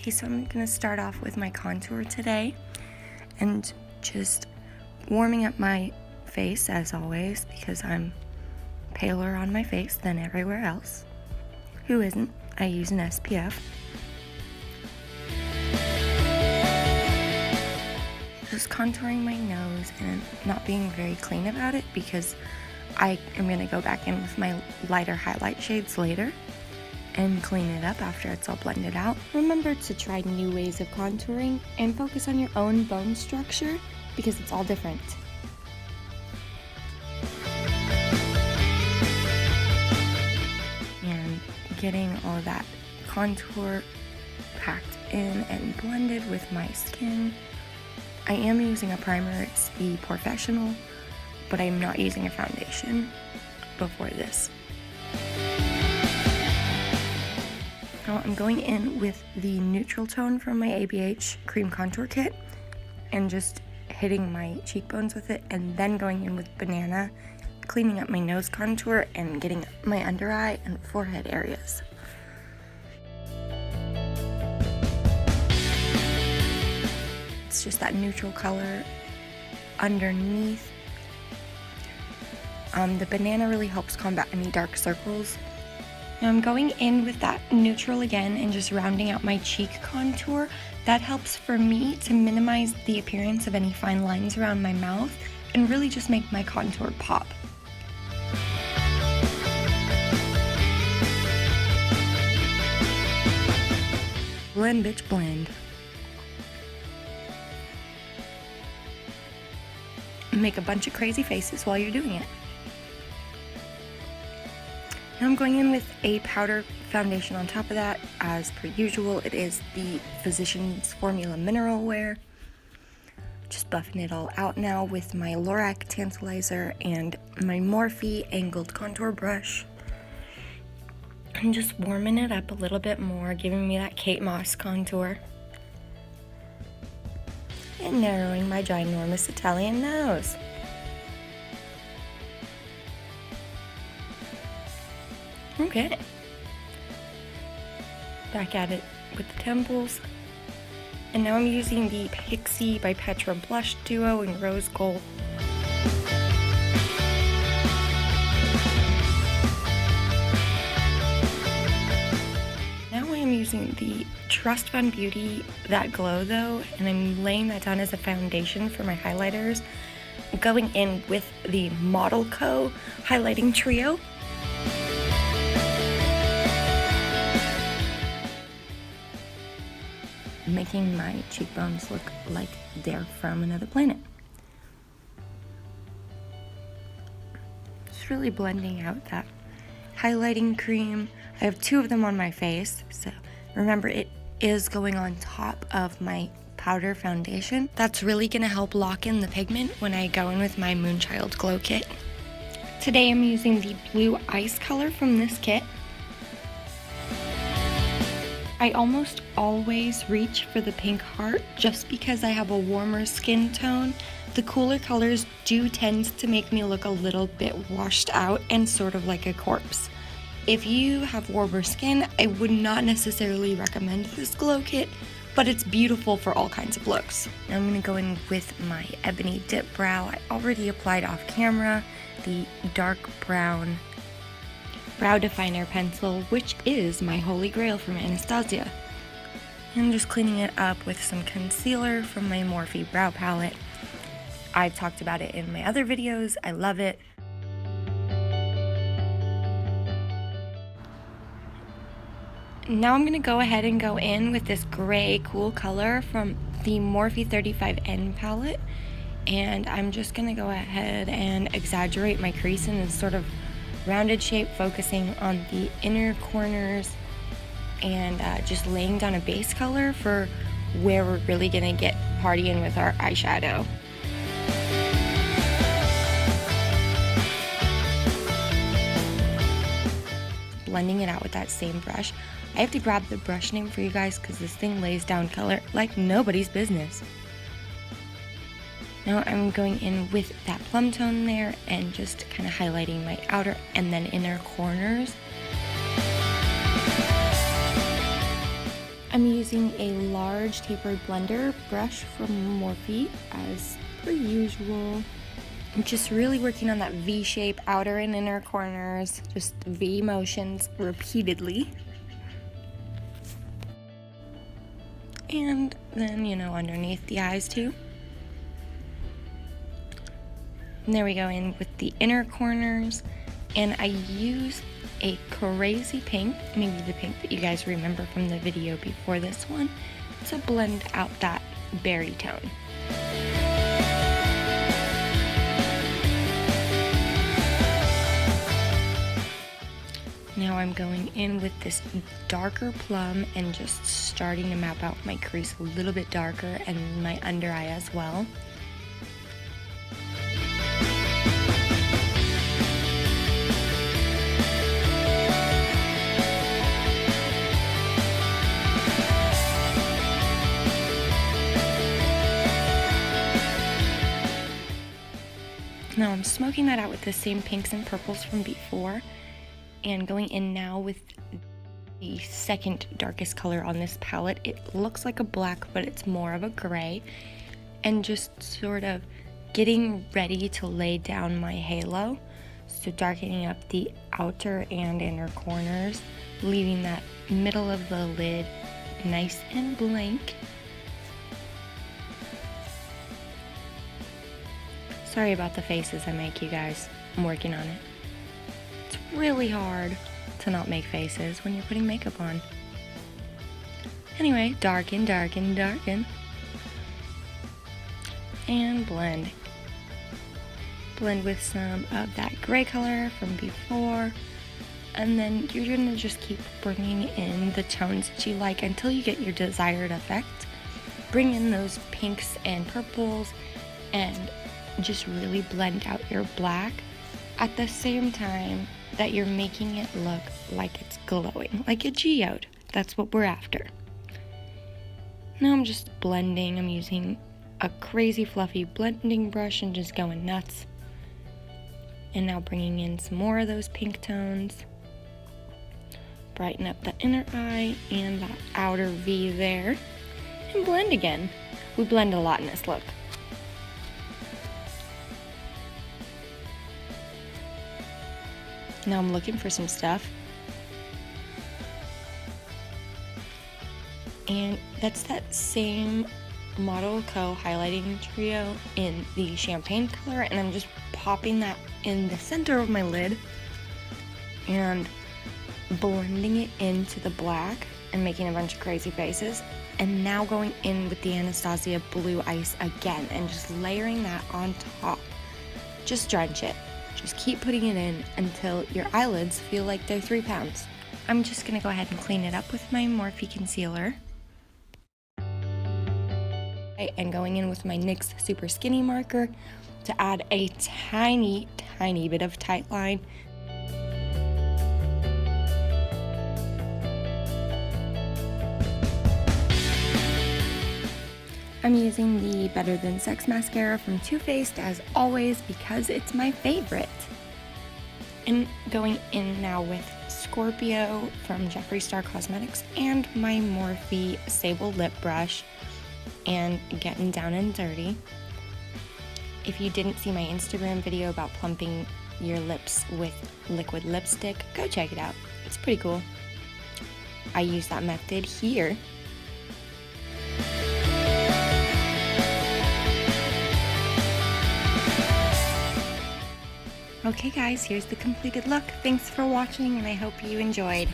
Okay, so I'm going to start off with my contour today and just warming up my face as always because I'm paler on my face than everywhere else. Who isn't? I use an SPF. Just contouring my nose and not being very clean about it because I am going to go back in with my lighter highlight shades later and clean it up after it's all blended out. Remember to try new ways of contouring and focus on your own bone structure because it's all different. And getting all of that contour packed in and blended with my skin. I am using a primer, it's the PoreFessional, but I'm not using a foundation before this. Now I'm going in with the neutral tone from my ABH Cream Contour Kit and just hitting my cheekbones with it, and then going in with Banana, cleaning up my nose contour and getting my under eye and forehead areas. It's just that neutral color underneath. The Banana really helps combat any dark circles. Now I'm going in with that neutral again and just rounding out my cheek contour. That helps for me to minimize the appearance of any fine lines around my mouth and really just make my contour pop. Blend, bitch, blend. Make a bunch of crazy faces while you're doing it. Now I'm going in with a powder foundation on top of that. As per usual, it is the Physicians Formula Mineral Wear. Just buffing it all out now with my Lorac Tantalizer and my Morphe angled contour brush. I'm just warming it up a little bit more, giving me that Kate Moss contour. And narrowing my ginormous Italian nose. Okay. Back at it with the temples. And now I'm using the Pixie by Petra Blush Duo in Rose Gold. Now I am using the Trust Fund Beauty That Glow though, and I'm laying that down as a foundation for my highlighters. Going in with the Model Co. Highlighting Trio. Making my cheekbones look like they're from another planet. Just really blending out that highlighting cream. I have two of them on my face, so remember it is going on top of my powder foundation. That's really gonna help lock in the pigment when I go in with my Moonchild Glow Kit. Today I'm using the Blue Ice color from this kit. I almost always reach for the pink heart just because I have a warmer skin tone. The cooler colors do tend to make me look a little bit washed out and sort of like a corpse. If you have warmer skin, I would not necessarily recommend this glow kit, but it's beautiful for all kinds of looks. Now I'm gonna go in with my Ebony DipBrow. I already applied off camera the dark brown brow definer pencil, which is my holy grail from Anastasia. I'm just cleaning it up with some concealer from my Morphe brow palette. I've talked about it in my other videos. I love it. Now I'm gonna go ahead and go in with this gray cool color from the Morphe 35N palette, and I'm just gonna go ahead and exaggerate my crease in this sort of rounded shape, focusing on the inner corners and just laying down a base color for where we're really gonna get partying with our eyeshadow. Blending it out with that same brush. I have to grab the brush name for you guys because this thing lays down color like nobody's business. Now I'm going in with that plum tone there and just kind of highlighting my outer and then inner corners. I'm using a large tapered blender brush from Morphe as per usual. I'm just really working on that V shape, outer and inner corners, just V motions repeatedly. And then, underneath the eyes too. And there we go, in with the inner corners. And I use a crazy pink, maybe the pink that you guys remember from the video before this one, to blend out that berry tone. Now I'm going in with this darker plum and just starting to map out my crease a little bit darker and my under eye as well. Now I'm smoking that out with the same pinks and purples from before, and going in now with the second darkest color on this palette. It looks like a black, but it's more of a gray, and just sort of getting ready to lay down my halo. So darkening up the outer and inner corners, leaving that middle of the lid nice and blank. Sorry about the faces I make, you guys. I'm working on it. It's really hard to not make faces when you're putting makeup on. Anyway, darken, darken, darken. And blend. Blend with some of that gray color from before. And then you're gonna just keep bringing in the tones that you like until you get your desired effect. Bring in those pinks and purples and just really blend out your black at the same time that you're making it look like it's glowing, like a geode. That's what we're after. Now I'm just blending. I'm using a crazy fluffy blending brush and just going nuts. And now bringing in some more of those pink tones. Brighten up the inner eye and that outer V there. And blend again. We blend a lot in this look. Now I'm looking for some stuff. And that's that same Model Co highlighting trio in the champagne color, and I'm just popping that in the center of my lid and blending it into the black and making a bunch of crazy faces. And now going in with the Anastasia Blue Ice again and just layering that on top. Just drench it. Just keep putting it in until your eyelids feel like they're 3 pounds. I'm just gonna go ahead and clean it up with my Morphe concealer. And going in with my NYX Super Skinny marker to add a tiny, tiny bit of tight line. I'm using the Better Than Sex mascara from Too Faced as always because it's my favorite. And going in now with Scorpio from Jeffree Star Cosmetics and my Morphe Sable lip brush and getting down and dirty. If you didn't see my Instagram video about plumping your lips with liquid lipstick, go check it out. It's pretty cool. I use that method here. Okay guys, here's the completed look. Thanks for watching and I hope you enjoyed.